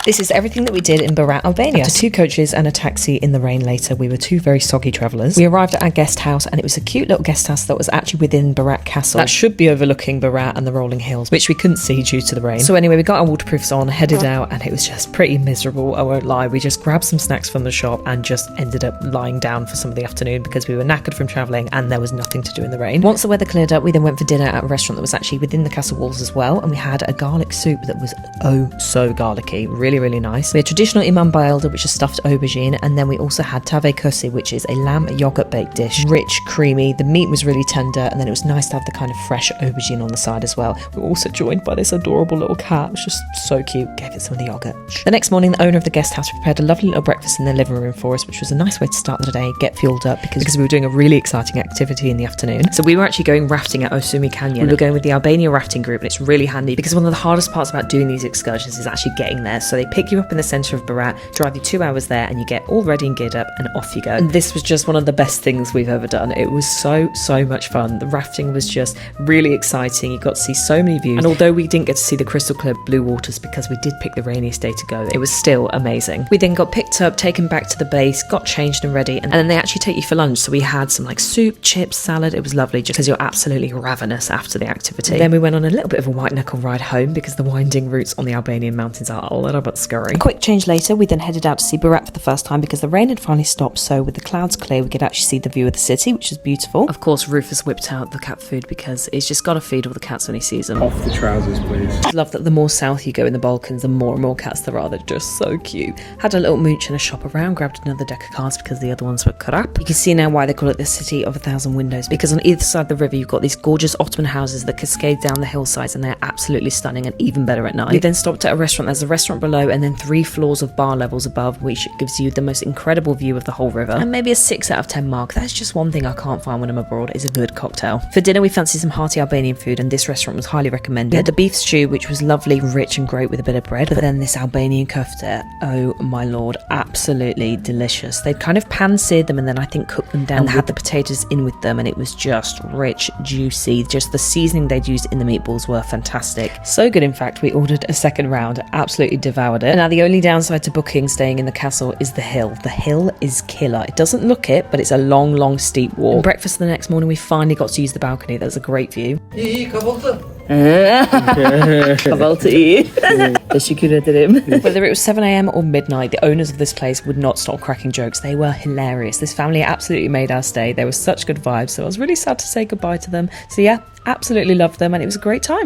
This is everything that we did in Berat, Albania. After 2 coaches and a taxi in the rain later, we were 2 very soggy travellers. We arrived at our guest house, and it was a cute little guest house that was actually within Berat Castle. That should be overlooking Berat and the rolling hills, which we couldn't see due to the rain. So anyway, we got our waterproofs on, headed out, and it was just pretty miserable, I won't lie. We just grabbed some snacks from the shop and just ended up lying down for some of the afternoon because we were knackered from travelling and there was nothing to do in the rain. Once the weather cleared up, we then went for dinner at a restaurant that was actually within the castle walls as well, and we had a garlic soup that was oh so garlicky, really, really nice. We had traditional imam bayıldı, which is stuffed aubergine, and then we also had tave kösi, which is a lamb yogurt baked dish, rich, creamy. The meat was really tender, and then it was nice to have the kind of fresh aubergine on the side as well. We were also joined by this adorable little cat. It was just so cute. Gave it some of the yogurt. The next morning, the owner of the guest house prepared a lovely little breakfast in the living room for us, which was a nice way to start the day, get fueled up, because we were doing a really exciting activity in the afternoon. So we were actually going rafting at Osumi Canyon. We were going with the Albania rafting group, and it's really handy because one of the hardest parts about doing these excursions is actually getting there. So they pick you up in the centre of Berat, drive you 2 hours there, and you get all ready and geared up, and off you go. And this was just one of the best things we've ever done. It was so much fun. The rafting was just really exciting. You got to see so many views, and although we didn't get to see the crystal clear blue waters because we did pick the rainiest day to go, it was still amazing. We then got picked up, taken back to the base, got changed and ready, and then they actually take you for lunch. So we had some like soup, chips, salad. It was lovely just because you're absolutely ravenous after the activity. Then we went on a little bit of a white knuckle ride home because the winding routes on the Albanian mountains are a little bit scary. A quick change later, we then headed out to see Berat for the first time because the rain had finally stopped, so with the clouds clear we could actually see the view of the city, which is beautiful. Of course, Rufus whipped out the cat food because he's just got to feed all the cats when he sees them. Off the trousers, please. I love that the more south you go in the Balkans, the more and more cats there are. They're just so cute. Had a little mooch and a shop around, grabbed another deck of cards because the other ones were cut up. You can see now why they call it the City of 1,000 Windows, because on either side of the river you've got these gorgeous Ottoman houses that cascade down the hillsides, and they're absolutely stunning and even better at night. We then stopped at a restaurant. There's a restaurant below and then 3 floors of bar levels above, which gives you the most incredible view of the whole river, and maybe a 6 out of 10 mark. That's just one thing I can't find when I'm abroad, is a good cocktail. For dinner we fancied some hearty Albanian food, and this restaurant was highly recommended. We had the beef stew, which was lovely, rich and great with a bit of bread, but then this Albanian kofta, oh my lord, absolutely delicious. They'd kind of pan-seared them and then I think cooked them down and had the potatoes in with them, and it was just rich, juicy. Just the seasoning they'd used in the meatballs were fantastic. So good, in fact, we ordered a second round, absolutely devoured it. And now the only downside to booking staying in the castle is the hill. The hill is killer. It doesn't look it, but it's a long steep walk. And breakfast the next morning, we finally got to use the balcony. That was a great view. Kahvaltı iyi. Teşekkür ederim. Whether it was 7 a.m. or midnight, the owners of this place would not stop cracking jokes. They were hilarious. This family absolutely made our stay. They were such good vibes, so I was really sad to say goodbye to them. So yeah, absolutely loved them, and it was a great time.